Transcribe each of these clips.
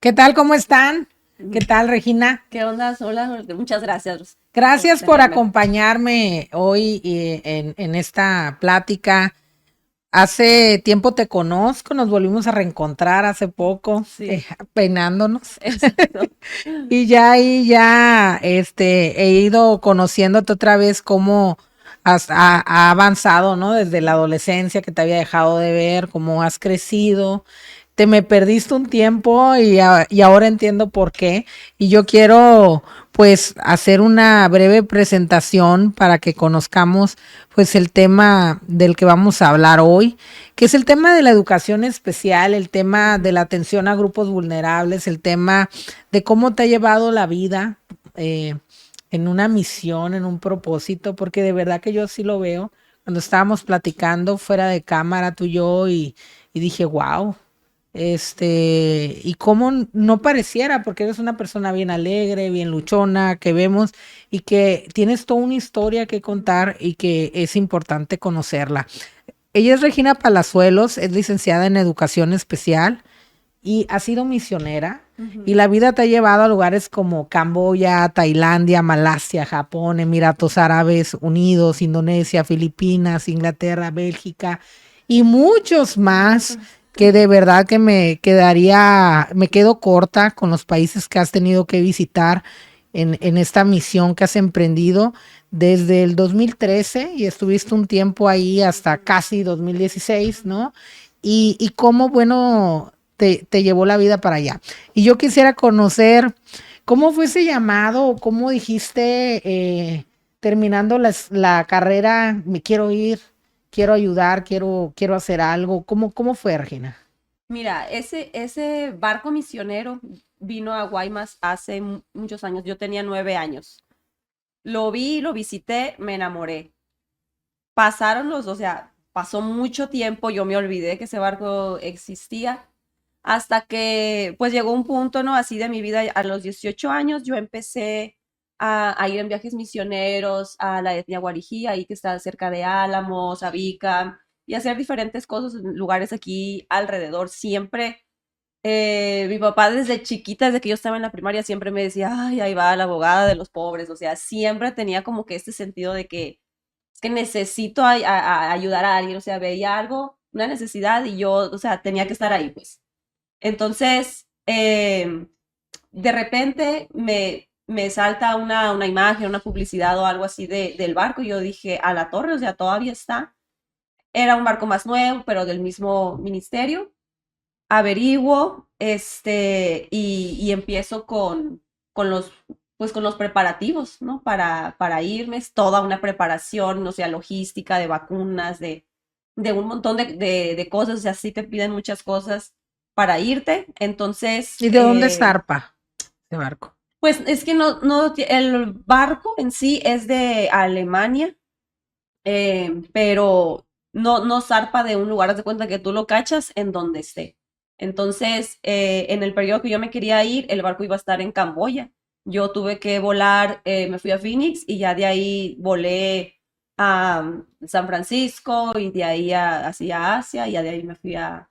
¿Qué tal? ¿Cómo están? ¿Qué tal, Regina? ¿Qué onda? Hola, muchas gracias por Gracias por tenerme. acompañarme hoy en esta plática. Hace tiempo te conozco, nos volvimos a reencontrar hace poco, Sí, peinándonos. exacto. Y ya ahí ya he ido conociéndote otra vez cómo ha avanzado, ¿no? Desde la adolescencia que te había dejado de ver, cómo has crecido. Te me perdiste un tiempo y ahora entiendo por qué. Y yo quiero pues hacer una breve presentación para que conozcamos pues el tema del que vamos a hablar hoy, que es el tema de la educación especial, el tema de Ujú. la atención a grupos vulnerables, el tema de cómo te ha llevado la vida eh, en una misión, en un propósito, porque de verdad que yo sí lo veo. Cuando estábamos platicando fuera de cámara tú y yo y dije, wow, y cómo no pareciera, porque eres una persona bien alegre, bien luchona, que vemos y que tienes toda una historia que contar y que es importante conocerla. Ella es Regina Palazuelos, es licenciada en Educación Especial y ha sido misionera y Ujú. la vida te ha llevado a lugares como Camboya, Tailandia, Malasia, Japón, Emiratos Árabes Unidos, Indonesia, Filipinas, Inglaterra, Bélgica y muchos más que de verdad que me quedo corta con los países que has tenido que visitar en esta misión que has emprendido desde el 2013 y estuviste un tiempo ahí hasta Ujú. casi 2016, ¿no? Y cómo, bueno, te llevó la vida para allá. Y yo quisiera conocer cómo fue ese llamado, cómo dijiste, terminando la carrera, me quiero ir, quiero ayudar, quiero hacer algo. ¿Cómo fue, Regina? Mira, ese barco misionero vino a Guaymas hace muchos años. Yo tenía 9 años. Lo vi, lo visité, me enamoré. O sea, pasó mucho tiempo, yo me olvidé que ese barco existía, hasta que pues llegó un punto, ¿no? Así de mi vida, a los 18 años yo empecé a ir en viajes misioneros a la etnia Guarijí, ahí que está cerca de Álamos, Abica, y hacer diferentes cosas en lugares aquí alrededor. Siempre, mi papá desde chiquita, desde que yo estaba en la primaria, siempre me decía, ay, ahí va la abogada de los pobres, o sea, siempre tenía como que este sentido de que es que necesito ayudar a alguien, o sea, veía algo, una necesidad y yo, o sea, tenía que estar ahí, pues. Entonces, de repente me salta una imagen, una publicidad o algo así del barco y yo dije, a la torre, o sea, todavía está. Era un barco más nuevo, pero del mismo ministerio. Averiguo, y empiezo con los preparativos, ¿no? Para irme, es toda una preparación, o sea, logística, de vacunas, de un montón de cosas, o sea, sí te piden muchas cosas para irte. Entonces, ¿Y de dónde zarpa ese barco? pues es que el barco en sí es de Alemania, pero no zarpa de un lugar, haz de cuenta que tú lo cachas en donde esté. Entonces, en el periodo que yo me quería ir, el barco iba a estar en Camboya. Yo tuve que volar, me fui a Phoenix y ya de ahí volé a San Francisco y de ahí hacia Asia y ya de ahí me fui a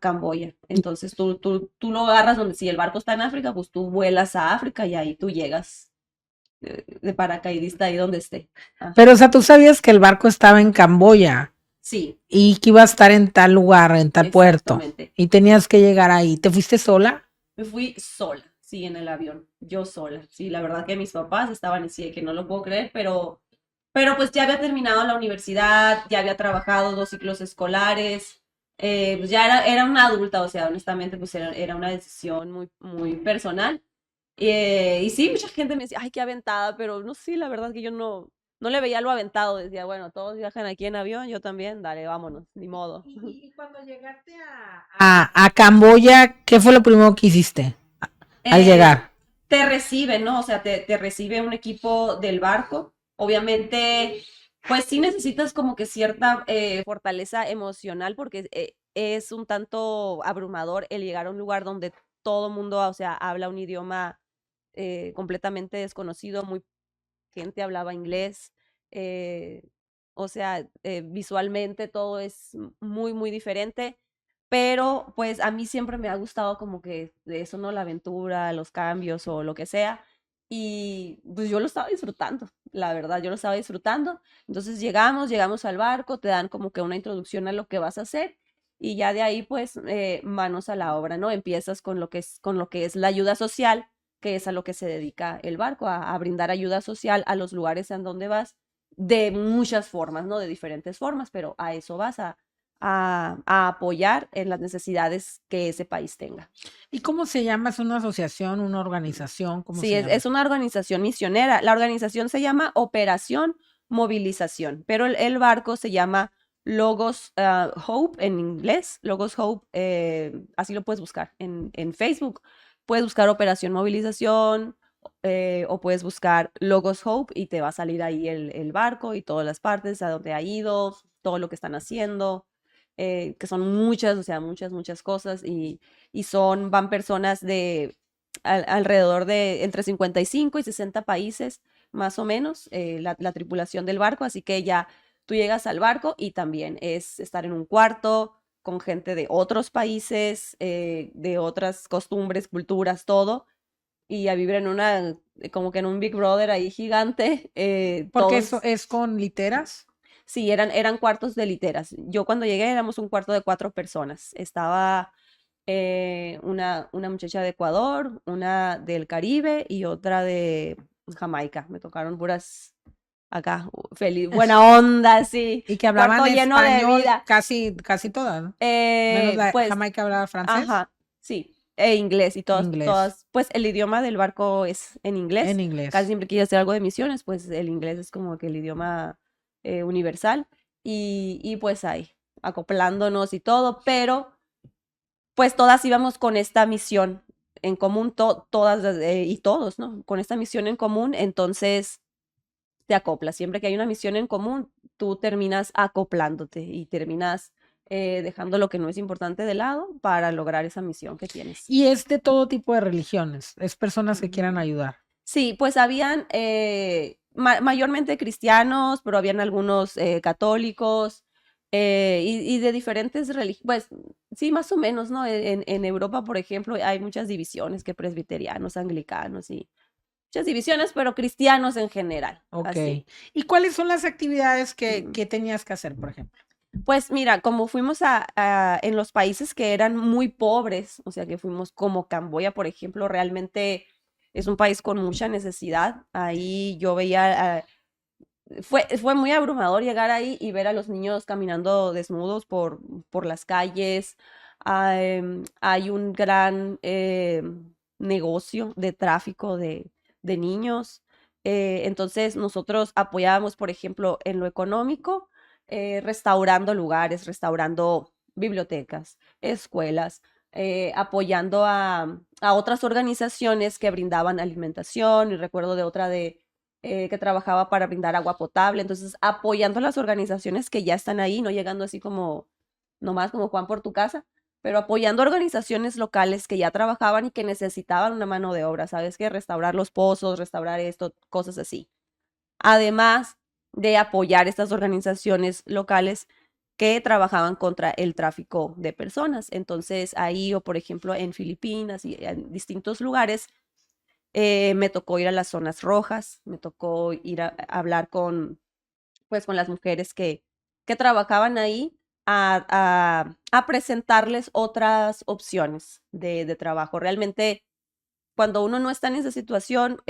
Camboya. Entonces tú lo agarras donde si el barco está en África, pues tú vuelas a África y ahí tú llegas de paracaidista ahí donde esté. Pero, o Ajá. sea, tú sabías que el barco estaba en Camboya Sí, y que iba a estar en tal lugar, en tal puerto, exactamente. y tenías que llegar ahí. ¿Te fuiste sola? Me fui sola, sí, en el avión, yo sola. Sí, la verdad que mis papás estaban así de que no lo puedo creer, pero pues ya había terminado la universidad, ya había trabajado 2 ciclos escolares, pues ya era una adulta, o sea, honestamente, pues era una decisión muy, muy personal. Y sí, mucha gente me decía, ay, qué aventada, pero no sé, la verdad que yo no le veía lo aventado. Decía, bueno, todos viajan aquí en avión, yo también, dale, vámonos, ni modo. Y cuando llegaste a Camboya, ¿qué fue lo primero que hiciste al eh, llegar? Te recibe, ¿no? O sea, te recibe un equipo del barco. Obviamente, pues sí necesitas como que cierta fortaleza emocional porque es un tanto abrumador el llegar a un lugar donde todo el mundo, o sea, habla un idioma completamente desconocido, muy gente hablaba inglés, eh, o sea, visualmente todo es muy, muy diferente, pero pues a mí siempre me ha gustado como que de eso, ¿no? La aventura, los cambios o lo que sea. Y pues yo lo estaba disfrutando, la verdad, yo lo estaba disfrutando. Entonces llegamos al barco, te dan como que una introducción a lo que vas a hacer y ya de ahí pues manos a la obra, ¿no? Empiezas con lo que es la ayuda social, que es a lo que se dedica el barco, a brindar ayuda social a los lugares en donde vas de muchas formas, ¿no? De diferentes formas, pero a eso vas a apoyar en las necesidades que ese país tenga. ¿Y cómo se llama? ¿Es una asociación, una organización? ¿Cómo Sí, se llama? es una organización misionera. La organización se llama Operación Movilización, pero el barco se llama Logos Hope en inglés. Logos Hope, así lo puedes buscar en Facebook. Puedes buscar Operación Movilización o puedes buscar Logos Hope y te va a salir ahí el barco y todas las partes a donde ha ido, todo lo que están haciendo, que son muchas, o sea, muchas cosas van personas de alrededor de entre 55 y 60 países, más o menos, la tripulación del barco. Así que ya tú llegas al barco y también es estar en un cuarto con gente de otros países, de otras costumbres, culturas, todo, y a vivir en como que en un Big Brother ahí gigante, Porque eso todos. es con literas. Sí, eran cuartos de literas. Yo cuando llegué éramos un cuarto de 4 personas. Estaba una muchacha de Ecuador, una del Caribe y otra de Jamaica. Me tocaron puras acá, feliz, buena onda, sí. Y que Cuarto hablaban lleno de español vida. casi todas, ¿no? Menos la Pues, Jamaica hablaba francés, ajá, sí. E inglés y inglés, todas, pues el idioma del barco es en en inglés. Casi inglés. siempre que hacer algo de misiones, pues el inglés es como que el idioma universal. Y pues ahí, acoplándonos y todo, pero pues todas íbamos con esta misión en común, todas y todos, ¿no? Con esta misión en común, entonces te acoplas. Siempre que hay una misión en común, tú terminas acoplándote y terminas dejando lo que no es importante de lado para lograr esa misión que tienes. Y es de todo tipo de religiones, es personas que quieran Ujú. ayudar. Sí, pues habían mayormente cristianos, pero habían algunos católicos y de diferentes religiones. Pues sí, más o menos, ¿no? En Europa, por ejemplo, hay muchas divisiones, que presbiterianos, anglicanos y muchas divisiones, pero cristianos en general, Ok. así. ¿Y cuáles son las actividades Ujú. que tenías que hacer, por ejemplo? Pues mira, como fuimos en los países que eran muy pobres, o sea, que fuimos como Camboya, por ejemplo, realmente es un país con mucha necesidad. Ahí yo veía, fue muy abrumador llegar ahí y ver a los niños caminando desnudos por las calles. Hay un gran negocio de tráfico de niños. Entonces nosotros apoyábamos, por ejemplo, en lo económico, restaurando lugares, restaurando bibliotecas, escuelas, apoyando a otras organizaciones que brindaban alimentación. Y recuerdo de otra que trabajaba para brindar agua potable. Entonces, apoyando a las organizaciones que ya están ahí, no llegando así como nomás como Juan por tu casa, pero apoyando a organizaciones locales que ya trabajaban y que necesitaban una mano de obra, ¿sabes qué? Restaurar los pozos, restaurar esto, cosas así. Además de apoyar estas organizaciones locales que trabajaban contra el tráfico de personas. Entonces, ahí o por ejemplo en Filipinas y en distintos lugares, me tocó ir a las zonas rojas, me tocó ir a hablar pues, con las mujeres que trabajaban ahí a presentarles otras opciones de trabajo. Realmente, cuando uno no está en esa situación,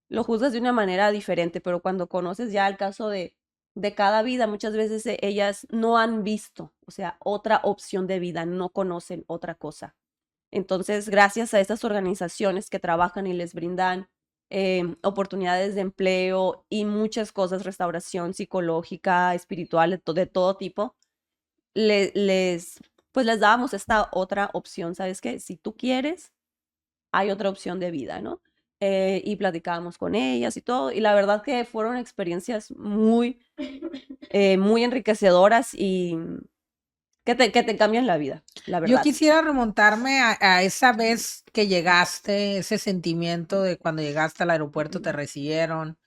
lo juzgas de una manera diferente, pero cuando conoces ya el caso de cada vida, muchas veces ellas no han visto, o sea, otra opción de vida, no conocen otra cosa. Entonces, gracias a estas organizaciones que trabajan y les brindan oportunidades de empleo y muchas cosas, restauración psicológica, espiritual, de todo tipo, pues les dábamos esta otra opción, ¿sabes qué? Si tú quieres, hay otra opción de vida, ¿no? Y platicábamos con ellas y todo, y la verdad que fueron experiencias muy enriquecedoras y que te cambian la vida, la Yo verdad. quisiera remontarme a esa vez que llegaste, ese sentimiento de cuando llegaste al aeropuerto te Ujú, recibieron,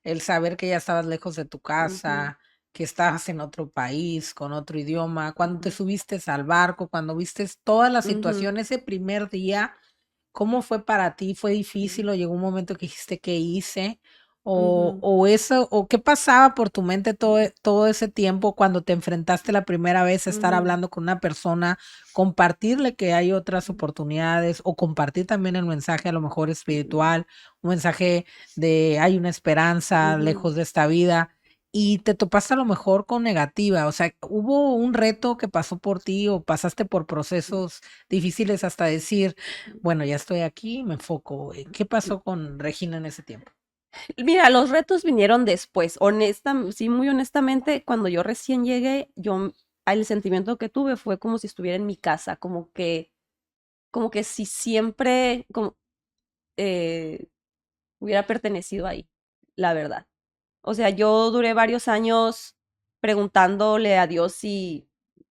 el saber que ya estabas lejos de tu ujú. casa, que estabas en otro país, con otro idioma, cuando te subiste al barco, cuando viste toda la Ujú, situación, ese primer día, ¿cómo fue para ti? ¿Fue difícil o llegó un momento que dijiste qué hice? ujú, O eso, o qué pasaba por tu mente todo ese tiempo cuando te enfrentaste la primera vez a estar ujú, hablando con una persona, compartirle que hay otras oportunidades o compartir también el mensaje a lo mejor espiritual, un mensaje de hay una esperanza ujú. lejos de esta vida y te topaste a lo mejor con negativa, o sea, ¿hubo un reto que pasó por ti o pasaste por procesos difíciles hasta decir, bueno, ya estoy aquí, me enfoco? ¿Qué pasó con Regina en ese tiempo? Mira, los retos vinieron después. Sí, muy honestamente, cuando yo recién llegué, el sentimiento que tuve fue como si estuviera en mi casa, como que si siempre eh, hubiera pertenecido ahí, la verdad. O sea, yo duré varios años preguntándole a Dios si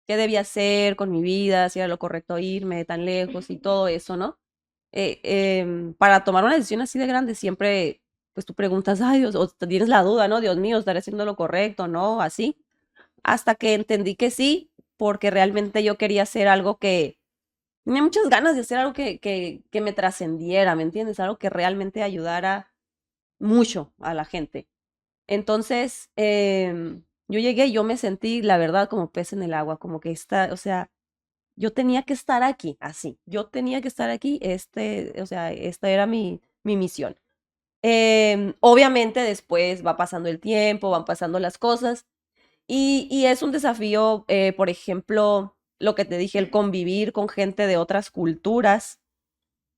qué debía hacer con mi vida, si era lo correcto irme tan lejos y todo eso, ¿no? Para tomar una decisión así de grande, siempre, pues tú preguntas, ay Dios, o tienes la duda, ¿no? Dios mío, ¿estaré haciendo lo correcto? ¿No? Así. Hasta que entendí que sí, porque realmente yo quería hacer algo que, tenía muchas ganas de hacer algo que me trascendiera, ¿me entiendes? Algo que realmente ayudara mucho a la gente. Entonces, yo llegué y yo me sentí, la verdad, como pez en el agua, como que o sea, yo tenía que estar aquí, así, yo tenía que estar aquí, o sea, esta era mi misión. Obviamente después va pasando el tiempo, van pasando las cosas y es un desafío, por ejemplo, lo que te dije, el convivir con gente de otras culturas,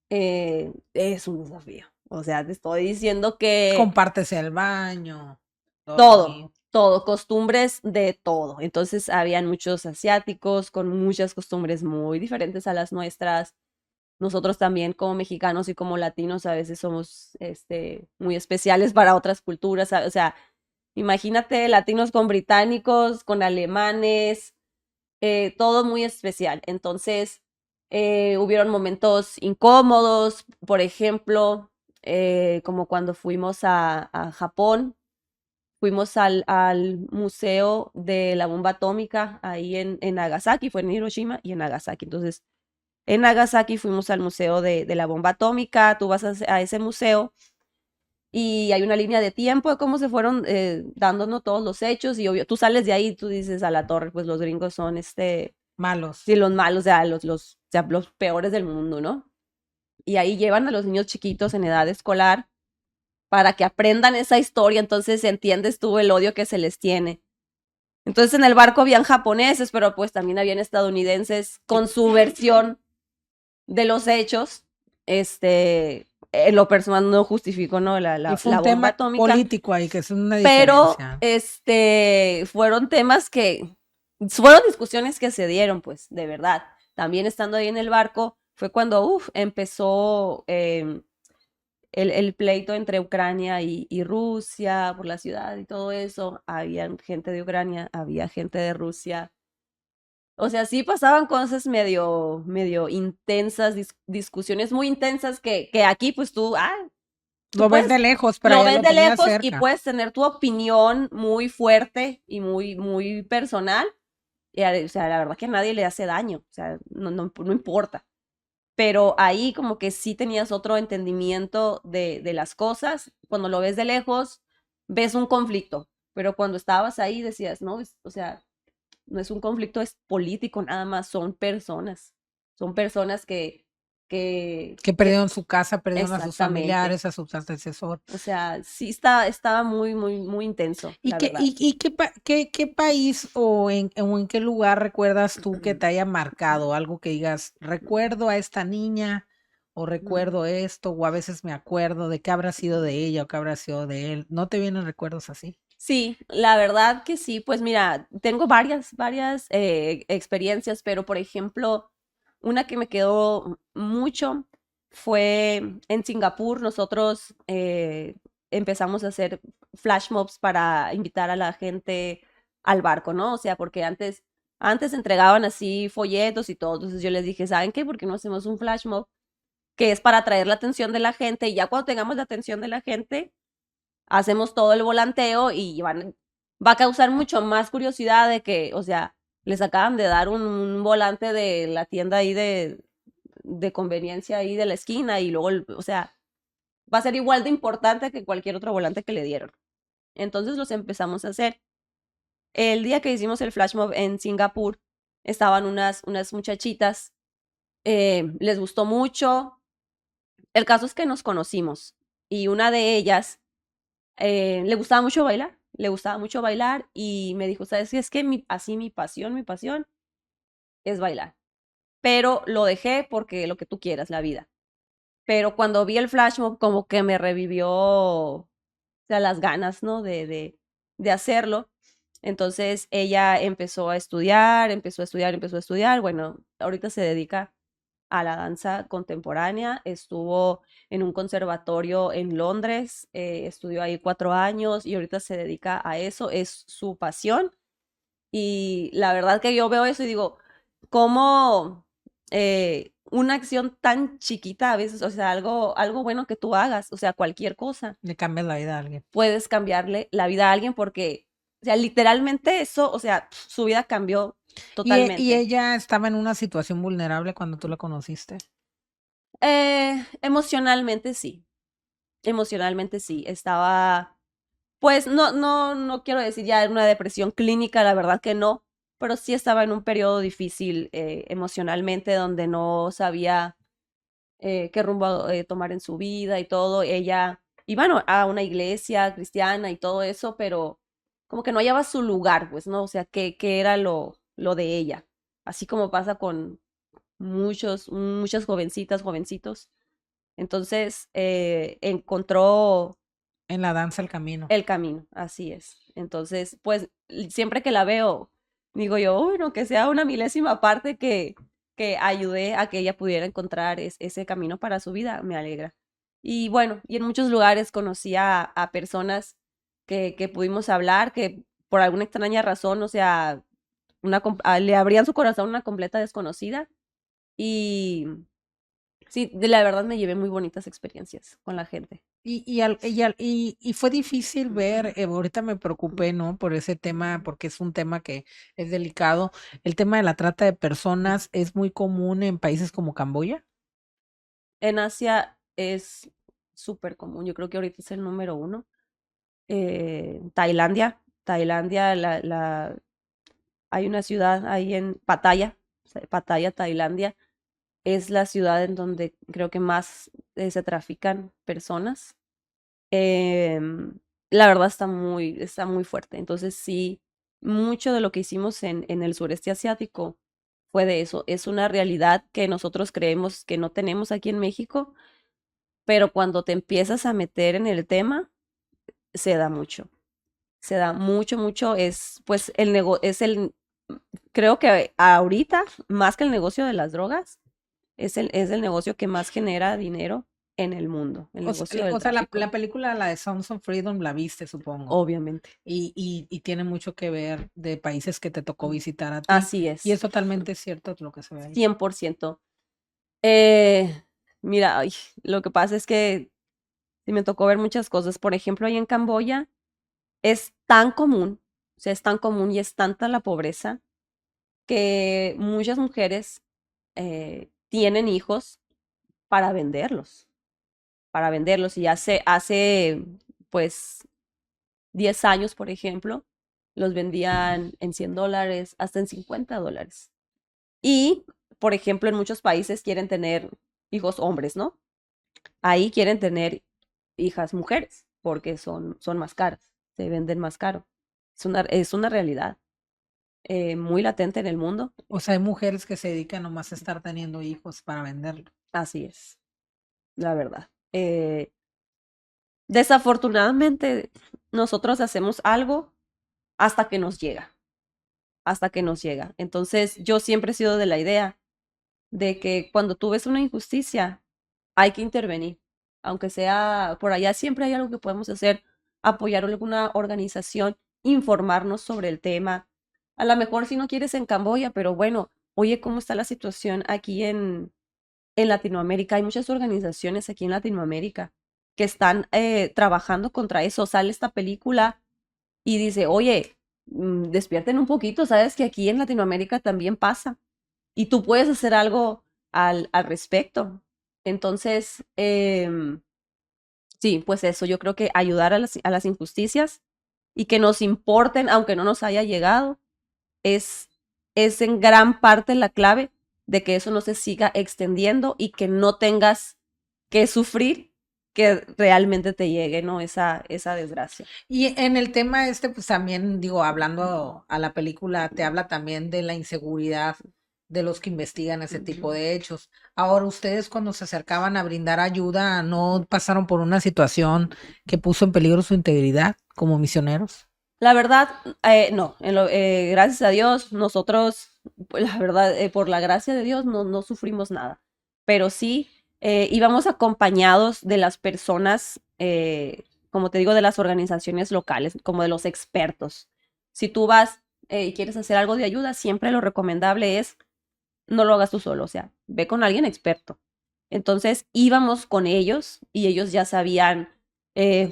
es un desafío. O sea, te estoy diciendo que Compártese el baño, todo, dormir. todo, costumbres de todo. Entonces habían muchos asiáticos con muchas costumbres muy diferentes a las nuestras. Nosotros también como mexicanos y como latinos a veces somos muy especiales para otras culturas. O sea, imagínate latinos con británicos, con alemanes, todo muy especial. Entonces, hubieron momentos incómodos, por ejemplo, como cuando fuimos a Japón. Fuimos al museo de la bomba atómica ahí en Nagasaki, fue en Hiroshima y en Nagasaki. Entonces, en Nagasaki fuimos al museo de la bomba atómica, tú vas a ese museo y hay una línea de tiempo de cómo se fueron dándonos todos los hechos y obvio, tú sales de ahí y tú dices a la torre, pues los gringos son Malos. sí, los malos, o sea, o sea, los peores del mundo, ¿no? Y ahí llevan a los niños chiquitos en edad escolar para que aprendan esa historia, entonces entiendes tú el odio que se les tiene. Entonces en el barco habían japoneses, pero pues también habían estadounidenses con su versión de los hechos. En lo personal no justifico, ¿no? Y fue La un bomba tema atómica, político ahí, que es una pero diferencia. fueron temas fueron discusiones que se dieron, pues, de verdad. También estando ahí en el barco, fue cuando, empezó el pleito entre Ucrania y Rusia por la ciudad y todo eso. Había gente de Ucrania, había gente de Rusia. O sea, sí pasaban cosas medio intensas, discusiones muy intensas que aquí pues tú Lo ves de puedes, lejos, pero lo allá ves lo de tenía lejos y cerca. puedes tener tu opinión muy fuerte y muy personal. O sea, la verdad que a nadie le hace daño, o sea, no importa. Pero ahí como que sí tenías otro entendimiento de las cosas. Cuando lo ves de lejos, ves un conflicto, pero cuando estabas ahí decías, no, o sea, no es un conflicto, es político nada más, son personas Que que perdieron su casa, perdieron a sus exactamente, familiares, a sus antecesores. o sea, sí estaba muy intenso, ¿Y la verdad. qué país o en qué lugar recuerdas tú que te haya marcado? Algo que digas, recuerdo a esta niña, o recuerdo esto, o a veces me acuerdo de qué habrá sido de ella o qué habrá sido de él. ¿No te vienen recuerdos así? Sí, la verdad que sí, pues mira, tengo varias experiencias, pero por ejemplo, una que me quedó mucho fue en Singapur. Nosotros empezamos a hacer flash mobs para invitar a la gente al barco, ¿no? O sea, porque antes entregaban así folletos y todo. Entonces yo les dije, ¿saben qué? ¿Por qué no hacemos un flash mob que es para atraer la atención de la gente? Y ya cuando tengamos la atención de la gente, hacemos todo el volanteo y van va a causar mucho más curiosidad de que, o sea, les acaban de dar un volante de la tienda ahí de conveniencia ahí de la esquina y luego, o sea, va a ser igual de importante que cualquier otro volante que le dieron. Entonces los empezamos a hacer. El día que hicimos el flash mob en Singapur, estaban unas muchachitas, les gustó mucho. El caso es que nos conocimos y una de ellas le gustaba mucho bailar y me dijo, ¿sabes qué? Es que mi pasión es bailar. Pero lo dejé porque lo que tú quieras, la vida. Pero cuando vi el flash mob, como que me revivió, o sea, las ganas, ¿no? De hacerlo. Entonces ella empezó a estudiar. Bueno, ahorita se dedica a la danza contemporánea. Estuvo en un conservatorio en Londres, estudió ahí 4 años y ahorita se dedica a eso. Es su pasión. Y la verdad que yo veo eso y digo, ¿cómo una acción tan chiquita a veces, o sea, algo bueno que tú hagas, o sea, cualquier cosa, Le cambias la vida a alguien. puedes cambiarle la vida a alguien porque, o sea, literalmente eso, o sea, su vida cambió Y totalmente. ella estaba en una situación vulnerable cuando tú la conociste. Emocionalmente sí, estaba, pues no quiero decir ya en una depresión clínica, la verdad que no, pero sí estaba en un periodo difícil emocionalmente donde no sabía qué rumbo tomar en su vida y todo. Ella iba a una iglesia cristiana y todo eso, pero como que no hallaba su lugar, pues, ¿no? O sea, qué era lo de ella. Así como pasa con muchas jovencitas, jovencitos. Entonces encontró En la danza el camino. el camino, así es. Entonces, pues siempre que la veo, digo yo, bueno, que sea una milésima parte que ayude a que ella pudiera encontrar ese camino para su vida, me alegra. Y bueno, y en muchos lugares conocí a personas que pudimos hablar, que por alguna extraña razón, o sea, le abrían su corazón a una completa desconocida. Y sí, de la verdad me llevé muy bonitas experiencias con la gente. Y fue difícil ver, ahorita me preocupé, ¿no? Por ese tema, porque es un tema que es delicado. El tema de la trata de personas es muy común en países como Camboya. En Asia es súper común, yo creo que ahorita es el número uno. Tailandia, hay una ciudad ahí en Pattaya, Pattaya, Tailandia, es la ciudad en donde creo que más se trafican personas. Em, la verdad está muy fuerte. Entonces sí, mucho de lo que hicimos en el sureste asiático fue de eso. Es una realidad que nosotros creemos que no tenemos aquí en México, pero cuando te empiezas a meter en el tema, se da mucho. Se da mucho, mucho. Es pues creo que ahorita, más que el negocio de las drogas, es el negocio que más genera dinero en el mundo, el negocio del O sea, tráfico, la película, la de Sounds of Freedom, la viste, supongo. obviamente. Y tiene mucho que ver de países que te tocó visitar a ti. Así Y es, es totalmente cierto lo que se ve ahí. 100%. Eh, mira, ay, lo que pasa es que sí me tocó ver muchas cosas. Por ejemplo, ahí en Camboya es tan común, o sea, es tan común y es tanta la pobreza que muchas mujeres tienen hijos para venderlos, Y hace, pues, 10 años, por ejemplo, los vendían en $100, hasta en $50. Y, por ejemplo, en muchos países quieren tener hijos hombres, ¿no? Ahí quieren tener hijas mujeres porque son más caras, se venden más caro. Es una realidad muy latente en el mundo. O sea, hay mujeres que se dedican nomás a estar teniendo hijos para venderlo. Así es, la verdad. Desafortunadamente, nosotros hacemos algo hasta que nos llega, hasta que nos llega. Entonces, yo siempre he sido de la idea de que cuando tú ves una injusticia, hay que intervenir. Aunque sea por allá, siempre hay algo que podemos hacer, apoyar alguna organización, informarnos sobre el tema. A lo mejor si no quieres en Camboya, pero bueno, oye, ¿cómo está la situación aquí en Latinoamérica? Hay muchas organizaciones aquí en Latinoamérica que están trabajando contra eso. Sale esta película y dice, oye, despierten un poquito, sabes que aquí en Latinoamérica también pasa y tú puedes hacer algo al respecto. Entonces, sí, pues eso, yo creo que ayudar a las injusticias y que nos importen, aunque no nos haya llegado, es, es en gran parte la clave de que eso no se siga extendiendo y que no tengas que sufrir que realmente te llegue, ¿no? Esa desgracia. Y en el tema este, pues también, digo, hablando a la película, te habla también de la inseguridad de los que investigan ese tipo de hechos. Ahora, ustedes cuando se acercaban a brindar ayuda, ¿no pasaron por una situación que puso en peligro su integridad como misioneros? La verdad, no, gracias a Dios, nosotros, pues, la verdad, por la gracia de Dios, no sufrimos nada, pero sí íbamos acompañados de las personas, como te digo, de las organizaciones locales, como de los expertos. Si tú vas y quieres hacer algo de ayuda, siempre lo recomendable es no lo hagas tú solo, o sea, ve con alguien experto. Entonces íbamos con ellos y ellos ya sabían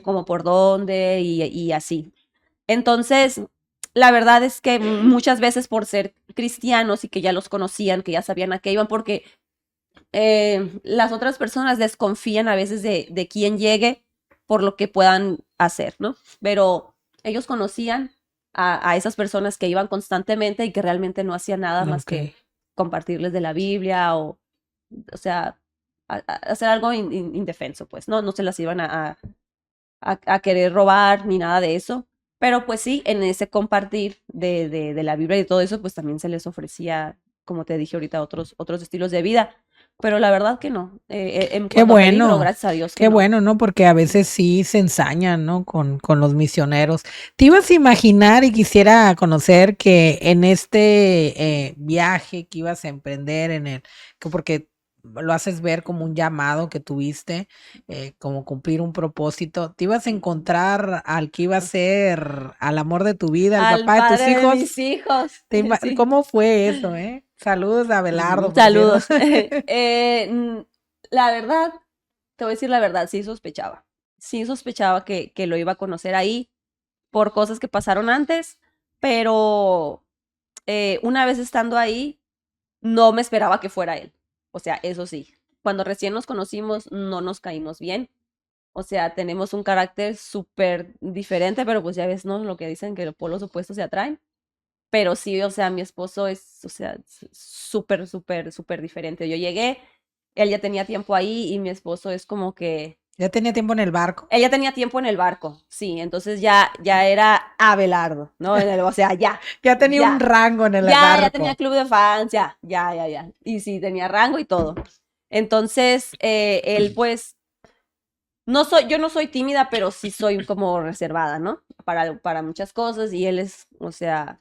como por dónde y así. Entonces, la verdad es que muchas veces por ser cristianos y que ya los conocían, que ya sabían a qué iban, porque las otras personas desconfían a veces de quién llegue por lo que puedan hacer, ¿no? Pero ellos conocían a esas personas que iban constantemente y que realmente no hacían nada más Ok. que compartirles de la Biblia o sea, hacer algo indefenso, pues, ¿no? No se las iban a querer robar ni nada de eso. Pero pues sí, en ese compartir de la Biblia y todo eso, pues también se les ofrecía, como te dije ahorita, otros estilos de vida. Pero la verdad que no. En cuanto a peligro, gracias a Dios que Qué no. bueno, ¿no? Porque a veces sí se ensañan, ¿no? Con los misioneros. ¿Te ibas a imaginar y quisiera conocer que en este viaje que ibas a emprender porque lo haces ver como un llamado que tuviste, como cumplir un propósito, te ibas a encontrar al que iba a ser al amor de tu vida, al Al papá de tus padre de hijos? mis hijos. Sí. ¿Cómo fue eso, eh? Saludos a Abelardo, por cierto. Saludos. La verdad, te voy a decir la verdad, sí sospechaba. Sí sospechaba que lo iba a conocer ahí por cosas que pasaron antes, pero una vez estando ahí, no me esperaba que fuera él. O sea, eso sí, cuando recién nos conocimos no nos caímos bien. O sea, tenemos un carácter súper diferente, pero pues ya ves, ¿no? Lo que dicen que los polos opuestos se atraen. Pero sí, o sea, mi esposo es, o sea, súper, súper, súper diferente. Yo llegué, él ya tenía tiempo ahí y mi esposo es como que ¿Ya tenía tiempo en el barco? ella tenía tiempo en el barco, sí, entonces ya era Abelardo, ¿no? O sea, Ya tenía un ya, rango en el ya tenía barco. club de fans, ya. Y sí, tenía rango y todo. Entonces, él pues, yo no soy tímida, pero sí soy como reservada, ¿no? Para muchas cosas y él es, o sea,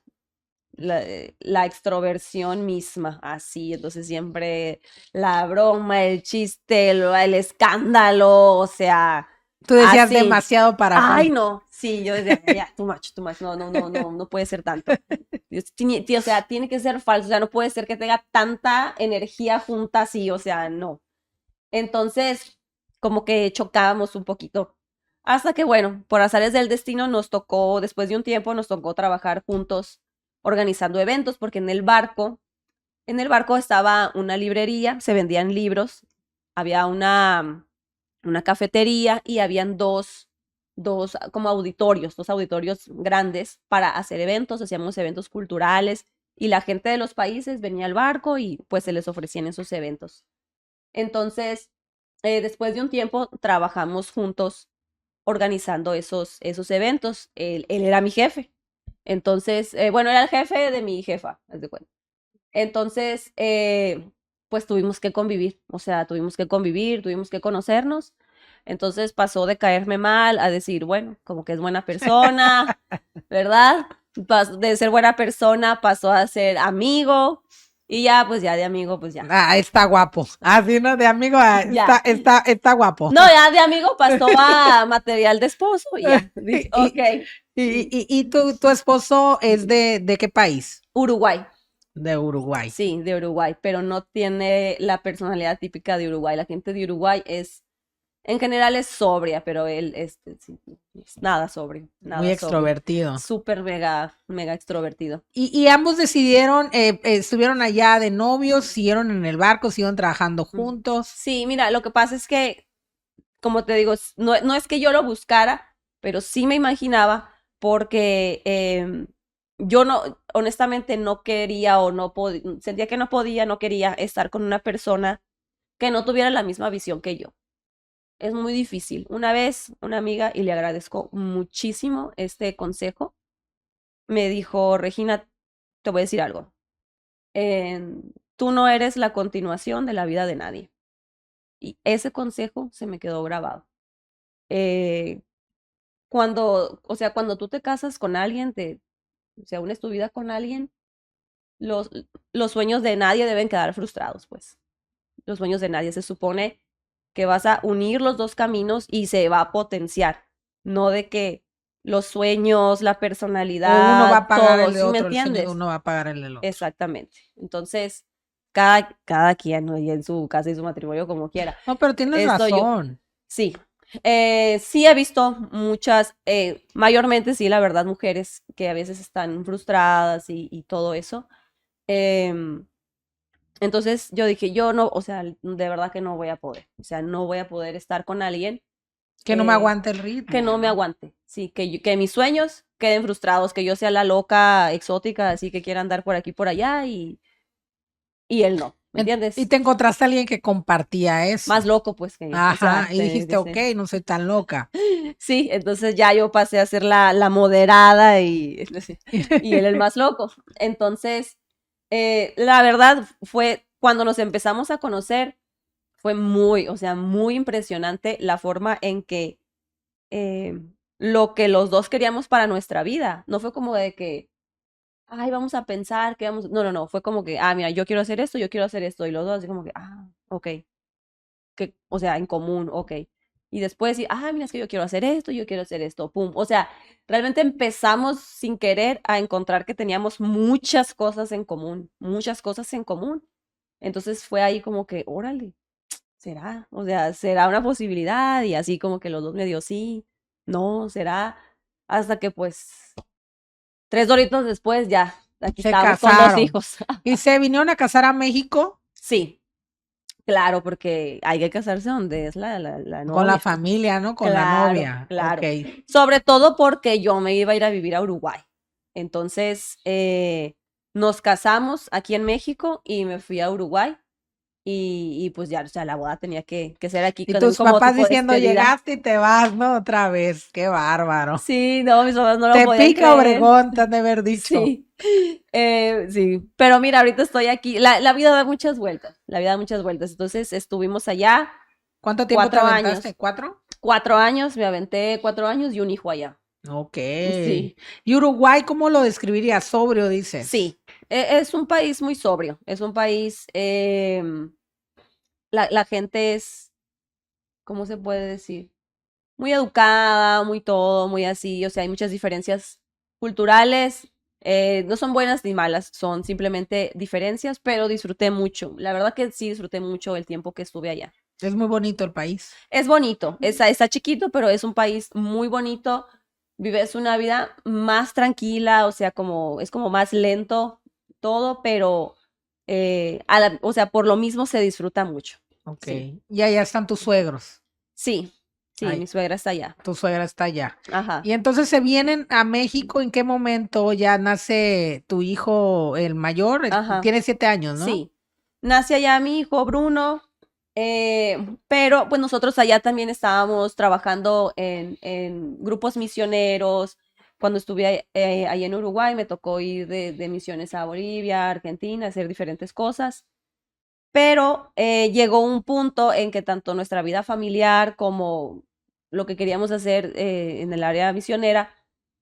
la extroversión misma, así, entonces siempre la broma, el chiste, el escándalo, o sea, Tú decías así. demasiado para Ay, mí. no, sí, yo decía, ya, too much, no puede ser tanto. O sea, tiene que ser falso, o sea, no puede ser que tenga tanta energía junta así, o sea, no. Entonces, como que chocábamos un poquito. Hasta que, bueno, por azares del destino nos tocó, después de un tiempo, nos tocó trabajar juntos organizando eventos, porque en el barco estaba una librería, se vendían libros, había una cafetería y habían dos como auditorios, dos auditorios grandes para hacer eventos, hacíamos eventos culturales y la gente de los países venía al barco y pues se les ofrecían esos eventos. Entonces, después de un tiempo, trabajamos juntos organizando esos eventos. Él era mi jefe. Entonces, bueno, era el jefe de mi jefa, haz de cuenta. Entonces, pues tuvimos que convivir, o sea, tuvimos que convivir, tuvimos que conocernos. Entonces pasó de caerme mal a decir, bueno, como que es buena persona, ¿verdad? De ser buena persona pasó a ser amigo y ya, pues ya de amigo, pues ya. Ah, está guapo. Así, ¿no? De amigo, Ya. está guapo. No, ya de amigo pasó a material de esposo y ya. Dije, Y, ok. y tu esposo es de qué país? Uruguay. De Uruguay. Sí, de Uruguay, pero no tiene la personalidad típica de Uruguay. La gente de Uruguay En general es sobria, pero él sí, es nada sobrio, nada Muy sobrio. extrovertido. Súper mega extrovertido. Y ambos decidieron, estuvieron allá de novios, siguieron en el barco, siguieron trabajando juntos. Sí, mira, lo que pasa es que, como te digo, no es que yo lo buscara, pero sí me imaginaba porque yo no, honestamente no quería o no podía, sentía que no podía, no quería estar con una persona que no tuviera la misma visión que yo. Es muy difícil. Una vez, una amiga, y le agradezco muchísimo este consejo, me dijo, Regina, te voy a decir algo. Tú no eres la continuación de la vida de nadie. Y ese consejo se me quedó grabado. Eh, cuando tú te casas con alguien, o sea, unes tu vida con alguien, los, los sueños de nadie deben quedar frustrados, pues. Los sueños de nadie. Se supone que vas a unir los dos caminos y se va a potenciar. No de que los sueños, la O uno va personalidad, a pagar todo, el de ¿sí me otro, el sueño de entiendes? uno va a pagar el del otro. Exactamente. Entonces, cada quien, ¿no? Y en su casa y su matrimonio como quiera. No, pero tienes razón. Sí. Sí he visto muchas, mayormente sí, la verdad, mujeres que a veces están frustradas y todo eso. Em, entonces yo dije, yo no, o sea, de verdad que no voy a poder. O sea, no voy a poder estar con alguien Que no me aguante el ritmo. que no me aguante. Sí, que mis sueños queden frustrados, que yo sea la loca exótica, así que quiera andar por aquí por allá y él no. ¿Me entiendes? Y te encontraste a alguien que compartía eso. Más loco, pues, que yo. Ajá, y dijiste, ok, no soy tan loca. Sí, entonces ya yo pasé a ser la moderada y él el más loco. Entonces, la verdad fue cuando nos empezamos a conocer, fue muy, o sea, muy impresionante la forma en que eh, lo que los dos queríamos para nuestra vida. No fue como de que, ay, vamos a pensar que vamos. No, no, no. Fue como que, mira, yo quiero hacer esto, yo quiero hacer esto. Y los dos así como que, ok. Que, o sea, en común, ok. Y después decir, mira, es que yo quiero hacer esto, yo quiero hacer esto, pum. O sea, realmente empezamos sin querer a encontrar que teníamos muchas cosas en común, muchas cosas en común. Entonces fue ahí como que, órale, será, o sea, será una posibilidad y así como que los dos medio sí, no, será, hasta que pues 3 doritos después ya, aquí Se estamos con 2 hijos. ¿Y se vinieron a casar a México? Sí, claro, porque hay que casarse donde es la novia. Con la familia, ¿no? Con la novia. Claro. Ok. Sobre todo porque yo me iba a ir a vivir a Uruguay. Entonces, nos casamos aquí en México y me fui a Uruguay. Y pues ya, o sea, la boda tenía que ser aquí Y con tus como papás tipo diciendo, despedida. llegaste y te vas, ¿no? Otra vez. Qué bárbaro. Sí, no, mis papás no lo Te podían pica creer. Obregón, te han de haber dicho. Sí. Sí, pero mira, ahorita estoy aquí. La vida da muchas vueltas. La vida da muchas vueltas. Entonces estuvimos allá ¿Cuánto tiempo te 4 aventaste? años. ¿4? 4 años, me aventé 4 años y un hijo allá. Ok. Sí, ¿Y Uruguay cómo lo describirías? Sobrio, dices. sí. Es un país muy sobrio. Es un país, la gente es, ¿cómo se puede decir? Muy educada, muy todo, muy así. O sea, hay muchas diferencias culturales. No son buenas ni malas, son simplemente diferencias, pero disfruté mucho. La verdad que sí disfruté mucho el tiempo que estuve allá. Es muy bonito el país. Es bonito, está chiquito, pero es un país muy bonito. Vives una vida más tranquila, o sea, es como más lento todo, pero o sea, por lo mismo se disfruta mucho. Ok. Sí, Y allá están tus suegros. sí, sí, Ay, mi suegra está allá. tu suegra está allá. Ajá. Y entonces se vienen a México. ¿En qué momento ya nace tu hijo, el mayor? Ajá. Tiene 7 años, ¿no? Sí. Nace allá mi hijo Bruno, pero pues nosotros allá también estábamos trabajando en grupos misioneros. Cuando estuve allá en Uruguay me tocó ir de misiones a Bolivia, Argentina, hacer diferentes cosas. Pero llegó un punto en que tanto nuestra vida familiar como lo que queríamos hacer en el área misionera,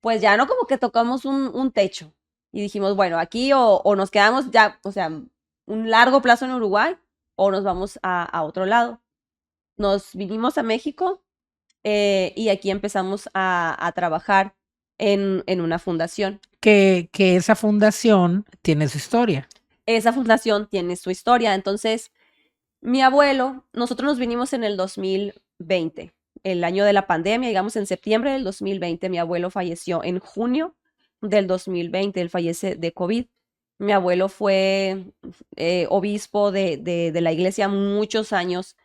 pues ya no como que tocamos un techo. Y dijimos, bueno, aquí o nos quedamos ya, o sea, un largo plazo en Uruguay o nos vamos a otro lado. Nos vinimos a México y aquí empezamos a trabajar en una fundación. Que esa fundación tiene su historia. Esa fundación tiene su historia. Entonces, mi abuelo, nosotros nos vinimos en el 2020, el año de la pandemia, digamos en septiembre del 2020. Mi abuelo falleció en junio del 2020, él fallece de COVID. Mi abuelo fue obispo de la iglesia muchos años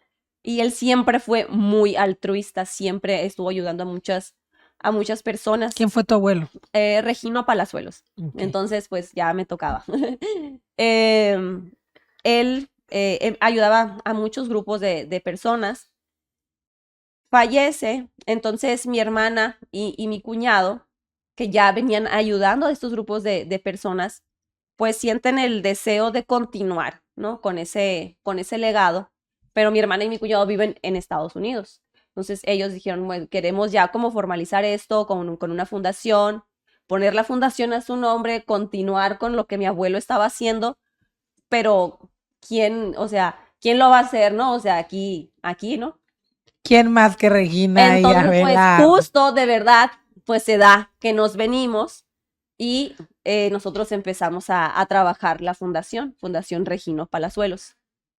y él siempre fue muy altruista, siempre estuvo ayudando a muchas personas. ¿Quién fue tu abuelo? Regino Palazuelos. Ok. Entonces, pues ya me tocaba. Él ayudaba a muchos grupos de personas. Fallece, entonces mi hermana y mi cuñado, que ya venían ayudando a estos grupos de personas, pues sienten el deseo de continuar, ¿no? Con ese legado, pero mi hermana y mi cuñado viven en Estados Unidos. Entonces ellos dijeron, bueno, queremos ya como formalizar esto con una fundación, poner la fundación a su nombre, continuar con lo que mi abuelo estaba haciendo, pero ¿quién, o sea, quién lo va a hacer, no? O sea, aquí, ¿no? ¿Quién más que Regina y Entonces, pues Abelardo? justo de verdad, pues se da que nos venimos y nosotros empezamos a trabajar la fundación, Fundación Regino Palazuelos.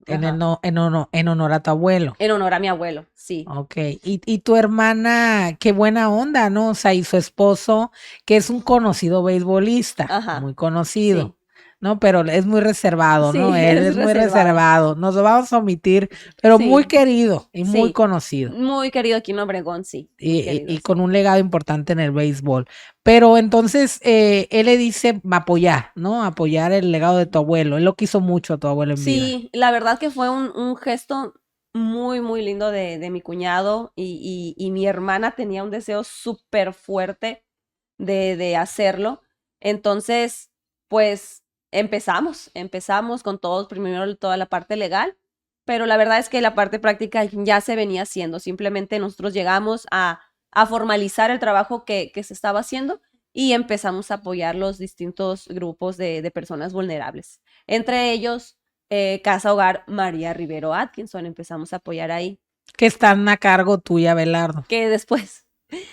Ajá. En honor a tu abuelo. En honor a mi abuelo, sí. Ok, y tu hermana, qué buena onda, ¿no? O sea, y su esposo, que es un conocido beisbolista, Ajá, muy conocido, sí. ¿no? Pero es muy reservado, ¿no? Sí, Él es es muy reservado. reservado, nos lo vamos a omitir, pero muy Sí, querido y muy sí. conocido. Muy querido aquí en Obregón, sí. Muy querido, Y sí. con un legado importante en el béisbol. Pero entonces él le dice apoyar, ¿no? Apoyar el legado de tu abuelo. Él lo quiso mucho a tu abuelo en vida. Sí, la verdad que fue un gesto muy, muy lindo de mi cuñado y mi hermana tenía un deseo súper fuerte de hacerlo. Entonces, pues empezamos con todos, primero toda la parte legal, pero la verdad es que la parte práctica ya se venía haciendo. Simplemente nosotros llegamos a formalizar el trabajo que se estaba haciendo y empezamos a apoyar los distintos grupos de personas vulnerables. Entre ellos, Casa Hogar María Rivero Atkinson, empezamos a apoyar ahí. Que están a cargo tuya, Abelardo. Que después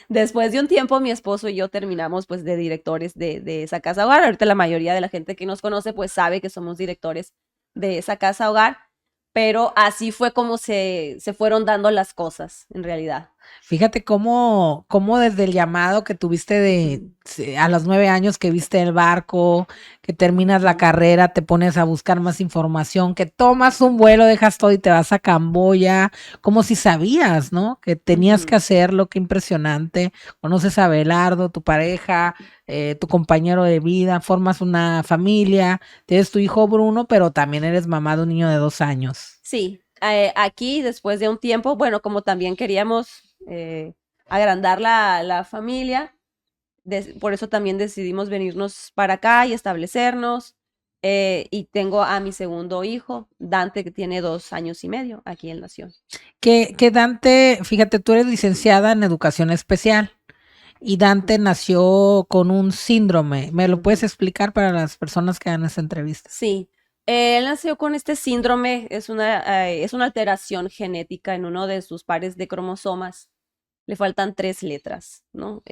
de un tiempo, mi esposo y yo terminamos pues de directores de esa casa hogar. Ahorita la mayoría de la gente que nos conoce pues sabe que somos directores de esa casa hogar, pero así fue como se fueron dando las cosas en realidad. Fíjate cómo desde el llamado que tuviste a los 9 años que viste el barco, que terminas la carrera, te pones a buscar más información, que tomas un vuelo, dejas todo y te vas a Camboya, como si sabías, ¿no? Que tenías que hacerlo, qué impresionante. Conoces a Abelardo, tu pareja, tu compañero de vida, formas una familia, tienes tu hijo Bruno, pero también eres mamá de un niño de 2 años. Sí, aquí después de un tiempo, bueno, como también queríamos agrandar la familia, por eso también decidimos venirnos para acá y establecernos. Y tengo a mi segundo hijo, Dante, que tiene 2 años y medio. Aquí él nació. Que Dante, fíjate, tú eres licenciada en educación especial y Dante nació con un síndrome. ¿Me lo puedes explicar para las personas que hagan esta entrevista? Sí, él nació con este síndrome, es una alteración genética en uno de sus pares de cromosomas. Le faltan 3 letras, ¿no?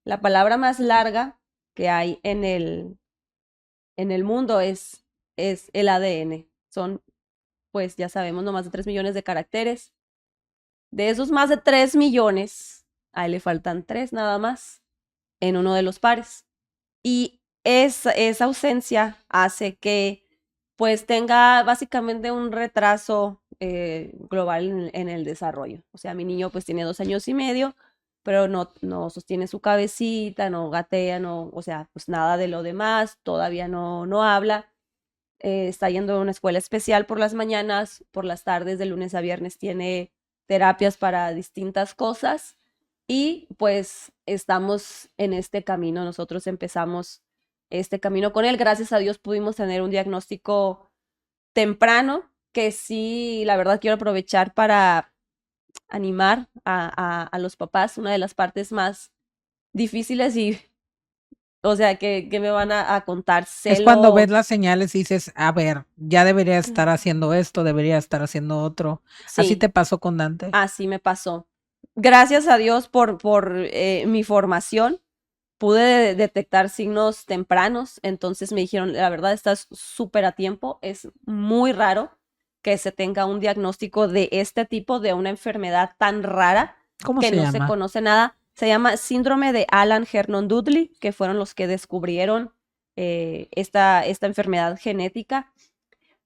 La palabra más larga que hay en el mundo es el ADN. Son, pues ya sabemos, no más de 3 millones de caracteres. De esos más de 3 millones, a él le faltan 3 nada más en uno de los pares. Y esa ausencia hace que pues tenga básicamente un retraso global en el desarrollo. O sea, mi niño pues tiene 2 años y medio, pero no sostiene su cabecita, no gatea, no, o sea, pues nada de lo demás, todavía no habla. Está yendo a una escuela especial por las mañanas, por las tardes, de lunes a viernes tiene terapias para distintas cosas y pues estamos en este camino. Nosotros empezamos este camino con él. Gracias a Dios pudimos tener un diagnóstico temprano que sí, la verdad quiero aprovechar para animar a los papás. Una de las partes más difíciles y, o sea, que me van a contar Es cuando ves celo. las señales y dices, a ver, ya debería estar haciendo esto, debería estar haciendo otro. ¿Así Sí, te pasó con Dante? así me pasó. Gracias a Dios por mi formación, pude detectar signos tempranos, entonces me dijeron, la verdad, estás súper a tiempo, es muy raro, que se tenga un diagnóstico de este tipo, de una enfermedad tan rara ¿Cómo que se no se llama? conoce nada. Se llama síndrome de Allan-Hernon-Dudley, que fueron los que descubrieron esta enfermedad genética.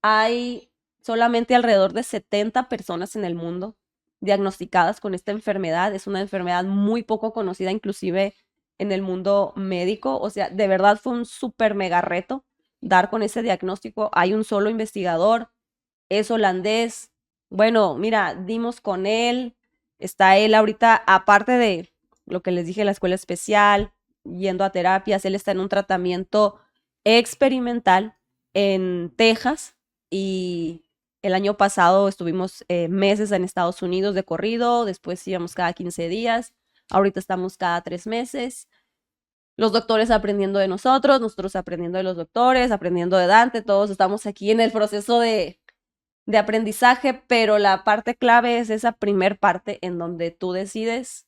Hay solamente alrededor de 70 personas en el mundo diagnosticadas con esta enfermedad. Es una enfermedad muy poco conocida, inclusive en el mundo médico. O sea, de verdad fue un súper mega reto dar con ese diagnóstico. Hay un solo investigador, es holandés. Bueno, mira, dimos con él. Está él ahorita, aparte de lo que les dije, la escuela especial, yendo a terapias, él está en un tratamiento experimental en Texas y el año pasado estuvimos meses en Estados Unidos de corrido, después íbamos cada 15 días, ahorita estamos cada 3 meses. Los doctores aprendiendo de nosotros, nosotros aprendiendo de los doctores, aprendiendo de Dante, todos estamos aquí en el proceso de aprendizaje, pero la parte clave es esa primer parte en donde tú decides